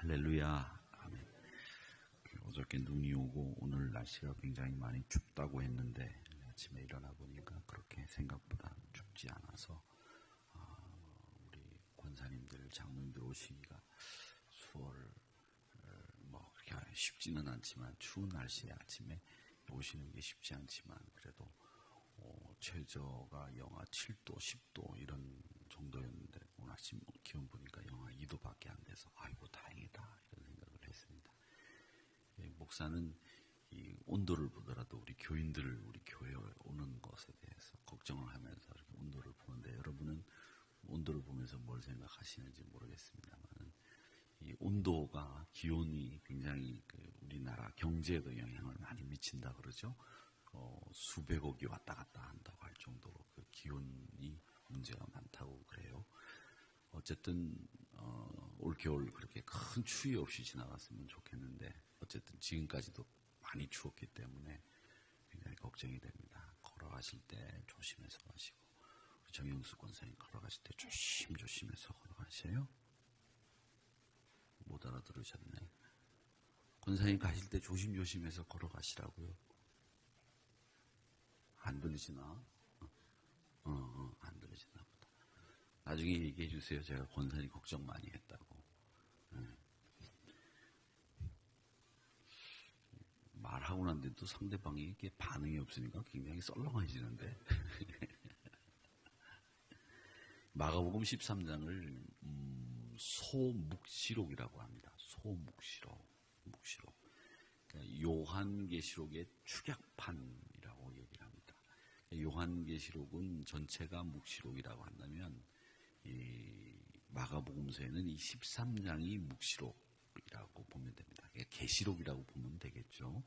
할렐루야. 아멘. 어저께 눈이 오고 오늘 날씨가 굉장히 많이 춥다고 했는데 아침에 일어나 보니까 그렇게 생각보다 춥지 않아서 우리 권사님들, 장로님들 오시기가 수월 그렇게 쉽지는 않지만 추운 날씨에 아침에 오시는 게 쉽지 않지만 그래도 최저가 영하 7도, 10도 이런 정도였는데 오늘 아침 기온 보니까 영하 2도밖에 안 돼서 아이고 다행이다 이런 생각을 했습니다. 목사는 이 온도를 보더라도 우리 교인들 우리 교회에 오는 것에 대해서 걱정을 하면서 이렇게 온도를 보는데 여러분은 온도를 보면서 뭘 생각하시는지 모르겠습니다만 이 온도가 기온이 굉장히 우리나라 경제에도 영향을 많이 미친다 그러죠. 수백억이 왔다 갔다 한다고 할 정도로 그 기온이 문제가 많다고 그래요. 어쨌든 올겨울 그렇게 큰 추위 없이 지나갔으면 좋겠는데 어쨌든 지금까지도 많이 추웠기 때문에 굉장히 걱정이 됩니다. 걸어가실 때 조심해서 가시고 정영수 권사님 걸어가실 때 조심해서 걸어가세요. 못 알아들으셨네. 권사님 가실 때 조심해서 걸어가시라고요. 안 들리시나? 안 들리시나 보다. 나중에 얘기해 주세요. 제가 권사님 걱정 많이 했다고. 말하고 난데 또 상대방이 이렇게 반응이 없으니까 굉장히 썰렁해지는데. 마가복음 13장을 소묵시록이라고 합니다. 소묵시록. 그러니까 요한계시록의 축약판이라고 얘기를 합니다. 요한계시록은 전체가 묵시록이라고 한다면 이 마가복음서에는 이 13장이 묵시록이라고 보면 됩니다. 계시록이라고 보면 되겠죠.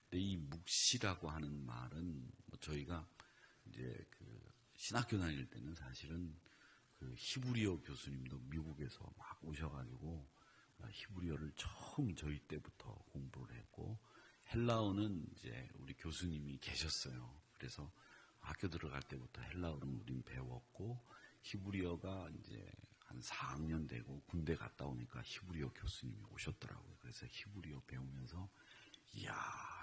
근데 이 묵시라고 하는 말은 저희가 이제 신학교 다닐 때는 사실은 히브리어 교수님도 미국에서 막 오셔가지고 히브리어를 처음 저희 때부터 공부를 했고 헬라어는 이제 우리 교수님이 계셨어요. 그래서 학교 들어갈 때부터 헬라어는 우린 배웠고 히브리어가 이제 한 4학년 되고 군대 갔다 오니까 히브리어 교수님이 오셨더라고요. 그래서 히브리어 배우면서 이야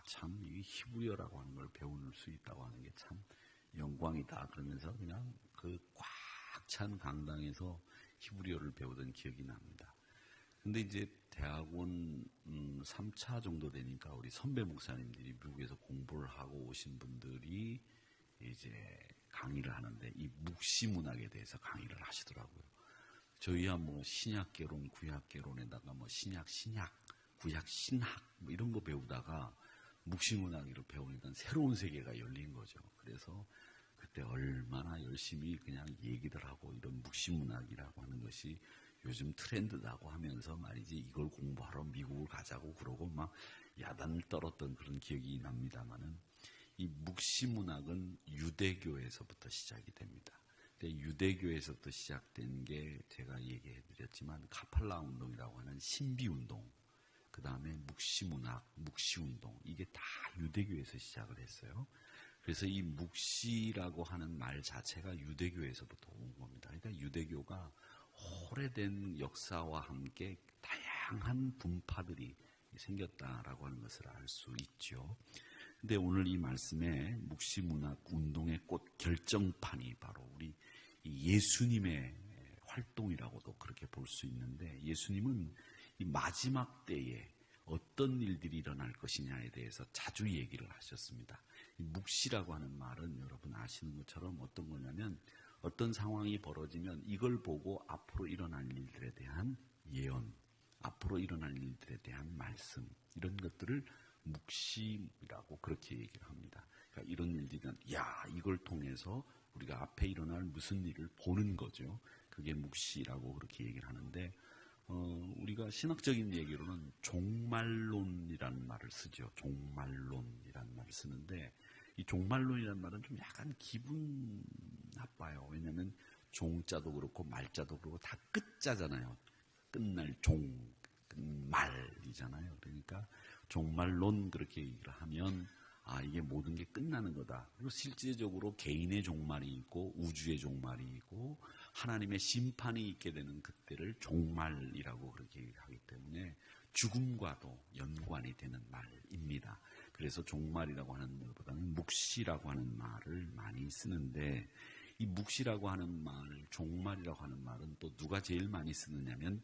참 이 히브리어라고 하는 걸 배울 수 있다고 하는 게 참 영광이다 그러면서 그냥 꽉 찬 강당에서 히브리어를 배우던 기억이 납니다. 근데 이제 대학원 3차 정도 되니까 우리 선배 목사님들이 미국에서 공부를 하고 오신 분들이 이제 강의를 하는데 이 묵시문학에 대해서 강의를 하시더라고요. 저희야 뭐 신약개론, 구약개론에다가 뭐 신약, 구약, 신학 뭐 이런 거 배우다가 묵시문학으로 배우니까 새로운 세계가 열린 거죠. 그래서 그때 얼마나 열심히 그냥 얘기들 하고 이런 묵시문학이라고 하는 것이 요즘 트렌드다고 하면서 말이지 이걸 공부하러 미국을 가자고 그러고 막 야단을 떨었던 그런 기억이 납니다만은 이 묵시문학은 유대교에서부터 시작이 됩니다. 근데 유대교에서부터 시작된 게 제가 얘기해드렸지만 카팔라 운동이라고 하는 신비운동, 그 다음에 묵시문학, 묵시운동 이게 다 유대교에서 시작을 했어요. 그래서 이 묵시라고 하는 말 자체가 유대교에서부터 온 겁니다. 그러니까 유대교가 오래된 역사와 함께 다양한 분파들이 생겼다라고 하는 것을 알 수 있죠. 근데 오늘 이 말씀에 묵시문학 운동의 꽃 결정판이 바로 우리 예수님의 활동이라고도 그렇게 볼 수 있는데 예수님은 이 마지막 때에 어떤 일들이 일어날 것이냐에 대해서 자주 얘기를 하셨습니다. 이 묵시라고 하는 말은 여러분 아시는 것처럼 어떤 거냐면 어떤 상황이 벌어지면 이걸 보고 앞으로 일어날 일들에 대한 예언, 앞으로 일어날 일들에 대한 말씀 이런 것들을 묵시라고 그렇게 얘기를 합니다. 그러니까 이런 일들은 이걸 통해서 우리가 앞에 일어날 무슨 일을 보는 거죠. 그게 묵시라고 그렇게 얘기를 하는데 우리가 신학적인 얘기로는 종말론이라는 말을 쓰죠. 종말론이라는 말을 쓰는데 이 종말론이라는 말은 좀 약간 기분 나빠요. 왜냐하면 종자도 그렇고 말자도 그렇고 다 끝자잖아요. 끝날 끝말이잖아요. 그러니까 종말론 그렇게 얘기를 하면 이게 모든 게 끝나는 거다. 그리고 실제적으로 개인의 종말이 있고 우주의 종말이 있고 하나님의 심판이 있게 되는 그때를 종말이라고 그렇게 하기 때문에 죽음과도 연관이 되는 말입니다. 그래서 종말이라고 하는 말보다는 묵시라고 하는 말을 많이 쓰는데, 이 묵시라고 하는 말, 종말이라고 하는 말은 또 누가 제일 많이 쓰느냐면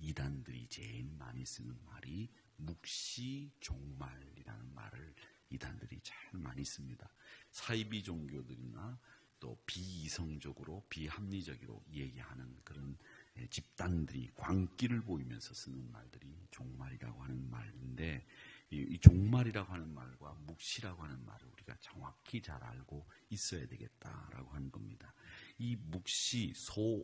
이단들이 제일 많이 쓰는 말이 묵시 종말이라는 말을 이단들이 잘 많이 씁니다. 사이비 종교들이나 또 비이성적으로 비합리적으로 얘기하는 그런 집단들이 광기를 보이면서 쓰는 말들이 종말이라고 하는 말인데, 이 종말이라고 하는 말과 묵시라고 하는 말을 우리가 정확히 잘 알고 있어야 되겠다라고 하는 겁니다. 이 묵시서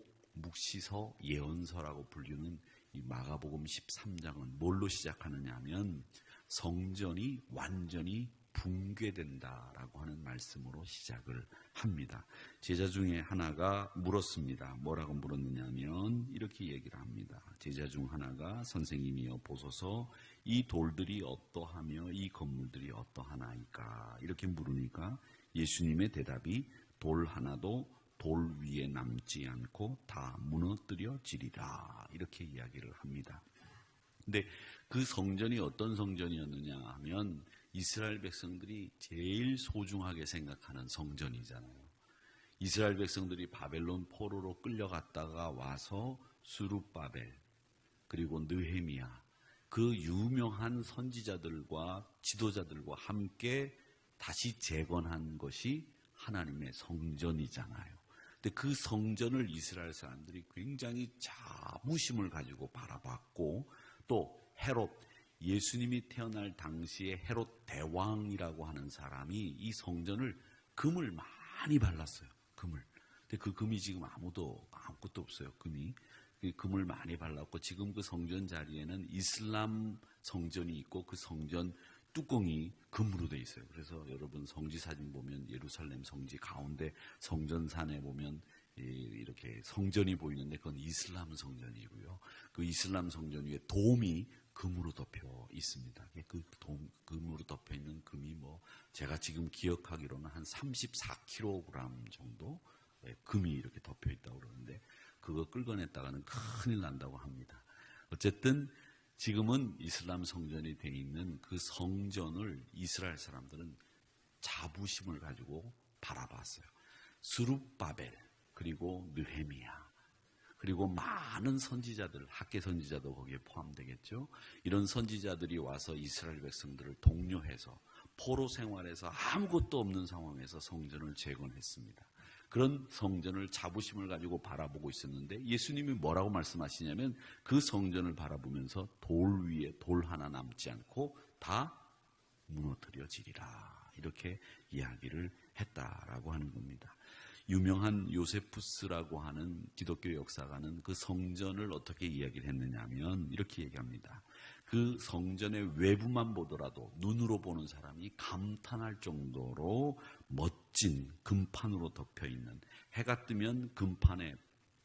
예언서라고 불리는 이 마가복음 13장은 뭘로 시작하느냐 하면 성전이 완전히 붕괴된다라고 하는 말씀으로 시작을 합니다. 제자 중에 하나가 물었습니다. 뭐라고 물었느냐면 이렇게 얘기를 합니다. 제자 중 하나가 선생님이여 보소서 이 돌들이 어떠하며 이 건물들이 어떠하나이까 이렇게 물으니까 예수님의 대답이 돌 하나도 돌 위에 남지 않고 다 무너뜨려지리라 이렇게 이야기를 합니다. 근데 그 성전이 어떤 성전이었느냐 하면 이스라엘 백성들이 제일 소중하게 생각하는 성전이잖아요. 이스라엘 백성들이 바벨론 포로로 끌려갔다가 와서 수룹바벨 그리고 느헤미야 그 유명한 선지자들과 지도자들과 함께 다시 재건한 것이 하나님의 성전이잖아요. 근데 그 성전을 이스라엘 사람들이 굉장히 자부심을 가지고 바라봤고, 또 헤롯, 예수님이 태어날 당시에 헤롯 대왕이라고 하는 사람이 이 성전을 금을 많이 발랐어요. 금을. 근데 그 금이 지금 아무것도 없어요. 금을 많이 발랐고, 지금 그 성전 자리에는 이슬람 성전이 있고 그 성전 뚜껑이 금으로 돼 있어요. 그래서 여러분 성지 사진 보면 예루살렘 성지 가운데 성전산에 보면 이렇게 성전이 보이는데 그건 이슬람 성전이고요. 그 이슬람 성전 위에 돔이 금으로 덮여 있습니다. 그 금으로 덮여 있는 금이 제가 지금 기억하기로는 한 34kg 정도 금이 이렇게 덮여 있다고 그러는데, 그거 끌어냈다가는 큰일 난다고 합니다. 어쨌든 지금은 이슬람 성전이 되어 있는 그 성전을 이스라엘 사람들은 자부심을 가지고 바라봤어요. 수룹바벨 그리고 느헤미야 그리고 많은 선지자들, 학계 선지자도 거기에 포함되겠죠. 이런 선지자들이 와서 이스라엘 백성들을 독려해서 포로 생활에서 아무것도 없는 상황에서 성전을 재건했습니다. 그런 성전을 자부심을 가지고 바라보고 있었는데 예수님이 뭐라고 말씀하시냐면 그 성전을 바라보면서 돌 위에 돌 하나 남지 않고 다 무너뜨려지리라 이렇게 이야기를 했다라고 하는 겁니다. 유명한 요세푸스라고 하는 기독교 역사가는 그 성전을 어떻게 이야기를 했느냐 하면 이렇게 얘기합니다. 그 성전의 외부만 보더라도 눈으로 보는 사람이 감탄할 정도로 멋진 금판으로 덮여있는, 해가 뜨면 금판에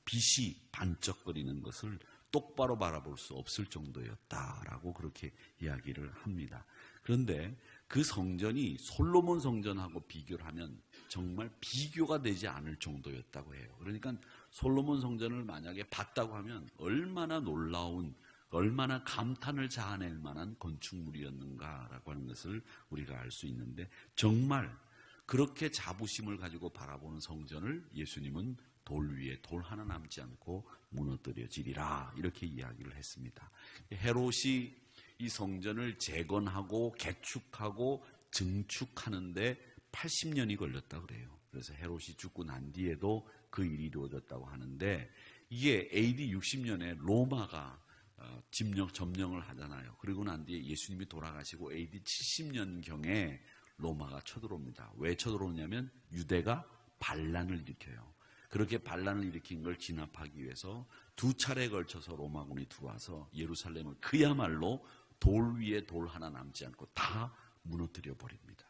빛이 반짝거리는 것을 똑바로 바라볼 수 없을 정도였다라고 그렇게 이야기를 합니다. 그런데 그 성전이 솔로몬 성전하고 비교를 하면 정말 비교가 되지 않을 정도였다고 해요. 그러니까 솔로몬 성전을 만약에 봤다고 하면 얼마나 놀라운, 얼마나 감탄을 자아낼 만한 건축물이었는가라고 하는 것을 우리가 알 수 있는데, 정말 그렇게 자부심을 가지고 바라보는 성전을 예수님은 돌 위에 돌 하나 남지 않고 무너뜨려지리라 이렇게 이야기를 했습니다. 헤롯이 이 성전을 재건하고 개축하고 증축하는데 80년이 걸렸다 그래요. 그래서 헤롯이 죽고 난 뒤에도 그 일이 이루어졌다고 하는데, 이게 AD 60년에 로마가 점령을 하잖아요. 그리고 난 뒤에 예수님이 돌아가시고 AD 70년경에 로마가 쳐들어옵니다. 왜 쳐들어오냐면 유대가 반란을 일으켜요. 그렇게 반란을 일으킨 걸 진압하기 위해서 두 차례에 걸쳐서 로마군이 들어와서 예루살렘을 그야말로 돌 위에 돌 하나 남지 않고 다 무너뜨려 버립니다.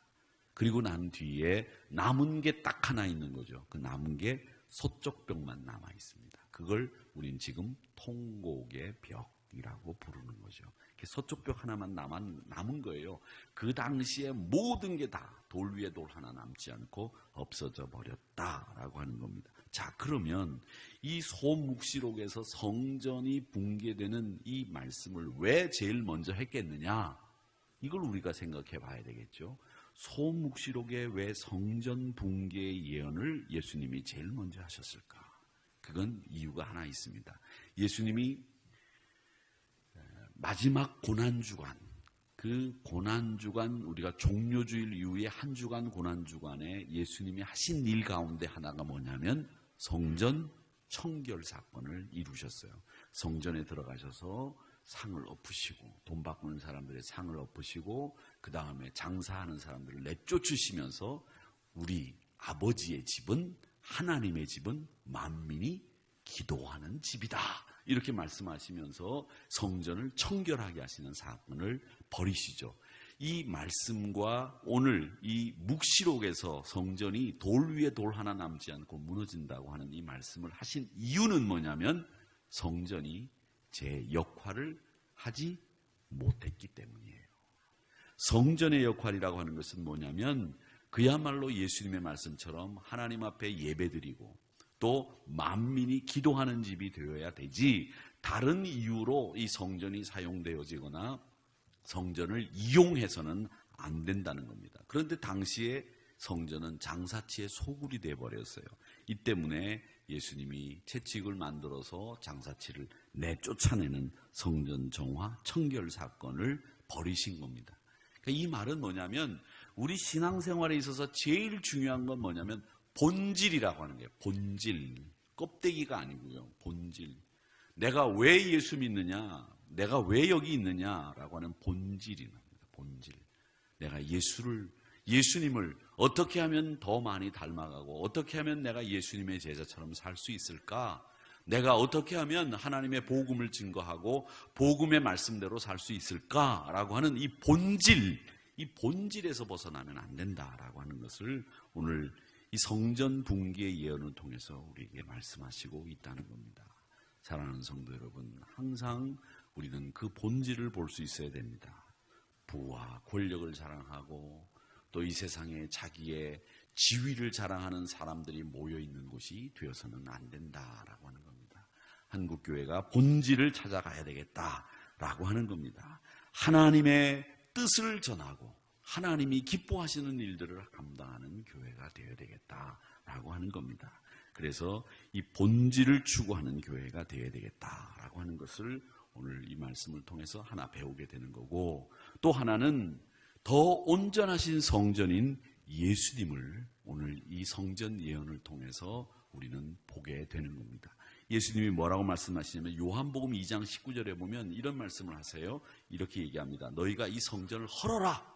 그리고 난 뒤에 남은 게 딱 하나 있는 거죠. 그 남은 게 서쪽 벽만 남아 있습니다. 그걸 우린 지금 통곡의 벽이라고 부르는 거죠. 서쪽 벽 하나만 남은 거예요. 그 당시에 모든 게 다 돌 위에 돌 하나 남지 않고 없어져 버렸다라고 하는 겁니다. 자, 그러면 이 소묵시록에서 성전이 붕괴되는 이 말씀을 왜 제일 먼저 했겠느냐? 이걸 우리가 생각해 봐야 되겠죠. 소묵시록에 왜 성전 붕괴의 예언을 예수님이 제일 먼저 하셨을까? 그건 이유가 하나 있습니다. 예수님이 마지막 고난주간, 그 고난주간, 우리가 종료주일 이후에 한 주간 고난주간에 예수님이 하신 일 가운데 하나가 뭐냐면 성전 청결 사건을 이루셨어요. 성전에 들어가셔서 상을 엎으시고, 돈 바꾸는 사람들의 상을 엎으시고, 그 다음에 장사하는 사람들을 내쫓으시면서 우리 아버지의 집은, 하나님의 집은 만민이 기도하는 집이다, 이렇게 말씀하시면서 성전을 청결하게 하시는 사건을 벌이시죠. 이 말씀과 오늘 이 묵시록에서 성전이 돌 위에 돌 하나 남지 않고 무너진다고 하는 이 말씀을 하신 이유는 뭐냐면 성전이 제 역할을 하지 못했기 때문이에요. 성전의 역할이라고 하는 것은 뭐냐면 그야말로 예수님의 말씀처럼 하나님 앞에 예배드리고 또 만민이 기도하는 집이 되어야 되지, 다른 이유로 이 성전이 사용되어지거나 성전을 이용해서는 안 된다는 겁니다. 그런데 당시에 성전은 장사치의 소굴이 되어버렸어요. 이 때문에 예수님이 채찍을 만들어서 장사치를 내쫓아내는 성전 정화 청결 사건을 벌이신 겁니다. 그러니까 이 말은 뭐냐면 우리 신앙생활에 있어서 제일 중요한 건 뭐냐면 본질이라고 하는 거예요. 본질. 껍데기가 아니고요. 본질. 내가 왜 예수 믿느냐, 내가 왜 여기 있느냐라고 하는 본질입니다. 본질. 내가 예수님을 어떻게 하면 더 많이 닮아가고 어떻게 하면 내가 예수님의 제자처럼 살 수 있을까? 내가 어떻게 하면 하나님의 복음을 증거하고 복음의 말씀대로 살 수 있을까라고 하는 이 본질, 이 본질에서 벗어나면 안 된다라고 하는 것을 오늘 이 성전 붕괴의 예언을 통해서 우리에게 말씀하시고 있다는 겁니다. 사랑하는 성도 여러분, 항상 우리는 그 본질을 볼 수 있어야 됩니다. 부와 권력을 자랑하고 또 이 세상에 자기의 지위를 자랑하는 사람들이 모여있는 곳이 되어서는 안 된다라고 하는 겁니다. 한국교회가 본질을 찾아가야 되겠다라고 하는 겁니다. 하나님의 뜻을 전하고 하나님이 기뻐하시는 일들을 감당하는 교회가 되어야 되겠다라고 하는 겁니다. 그래서 이 본질을 추구하는 교회가 되어야 되겠다라고 하는 것을 오늘 이 말씀을 통해서 하나 배우게 되는 거고, 또 하나는 더 온전하신 성전인 예수님을 오늘 이 성전 예언을 통해서 우리는 보게 되는 겁니다. 예수님이 뭐라고 말씀하시냐면 요한복음 2장 19절에 보면 이런 말씀을 하세요. 이렇게 얘기합니다. 너희가 이 성전을 헐어라.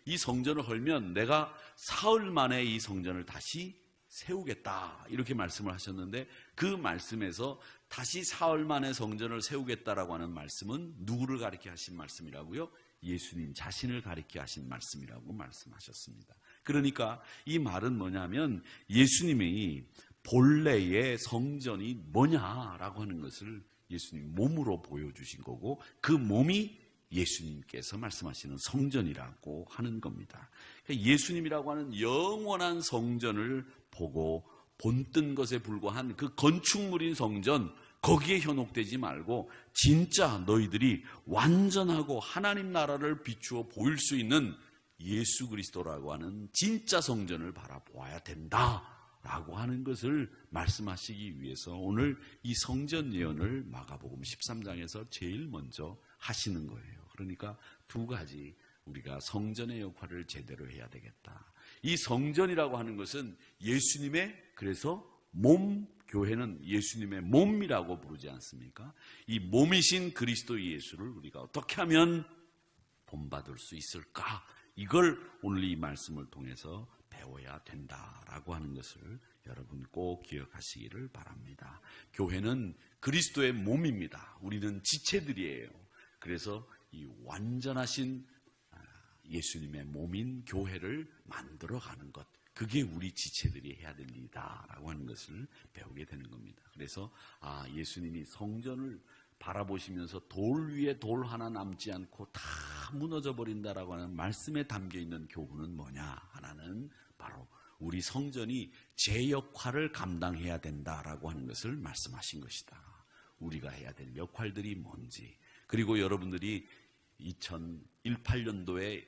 이 성전을 헐면 내가 사흘 만에 이 성전을 다시 세우겠다, 이렇게 말씀을 하셨는데, 그 말씀에서 다시 사흘 만에 성전을 세우겠다라고 하는 말씀은 누구를 가리켜 하신 말씀이라고요? 예수님 자신을 가리켜 하신 말씀이라고 말씀하셨습니다. 그러니까 이 말은 뭐냐면 예수님이 본래의 성전이 뭐냐라고 하는 것을 예수님 몸으로 보여주신 거고, 그 몸이 예수님께서 말씀하시는 성전이라고 하는 겁니다. 그러니까 예수님이라고 하는 영원한 성전을 보고 본뜬 것에 불과한 그 건축물인 성전, 거기에 현혹되지 말고 진짜 너희들이 완전하고 하나님 나라를 비추어 보일 수 있는 예수 그리스도라고 하는 진짜 성전을 바라보아야 된다라고 하는 것을 말씀하시기 위해서 오늘 이 성전 예언을 마가복음 13장에서 제일 먼저 하시는 거예요. 그러니까 두 가지, 우리가 성전의 역할을 제대로 해야 되겠다. 이 성전이라고 하는 것은 예수님의, 그래서 몸, 교회는 예수님의 몸이라고 부르지 않습니까? 이 몸이신 그리스도 예수를 우리가 어떻게 하면 본받을 수 있을까? 이걸 오늘 이 말씀을 통해서 배워야 된다라고 하는 것을 여러분 꼭 기억하시기를 바랍니다. 교회는 그리스도의 몸입니다. 우리는 지체들이에요. 그래서 이 완전하신 예수님의 몸인 교회를 만들어가는 것, 그게 우리 지체들이 해야 될 일이다라고 하는 것을 배우게 되는 겁니다. 그래서 예수님이 성전을 바라보시면서 돌 위에 돌 하나 남지 않고 다 무너져 버린다라고 하는 말씀에 담겨 있는 교훈은 뭐냐? 하나는 바로 우리 성전이 제 역할을 감당해야 된다라고 하는 것을 말씀하신 것이다. 우리가 해야 될 역할들이 뭔지, 그리고 여러분들이 2018년도에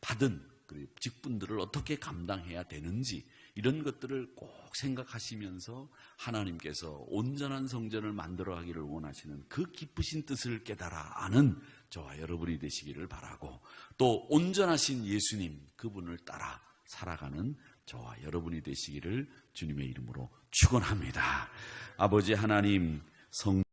받은 그리고 직분들을 어떻게 감당해야 되는지, 이런 것들을 꼭 생각하시면서 하나님께서 온전한 성전을 만들어 가기를 원하시는 그 기쁘신 뜻을 깨달아 아는 저와 여러분이 되시기를 바라고, 또 온전하신 예수님 그분을 따라 살아가는 저와 여러분이 되시기를 주님의 이름으로 축원합니다. 아버지 하나님,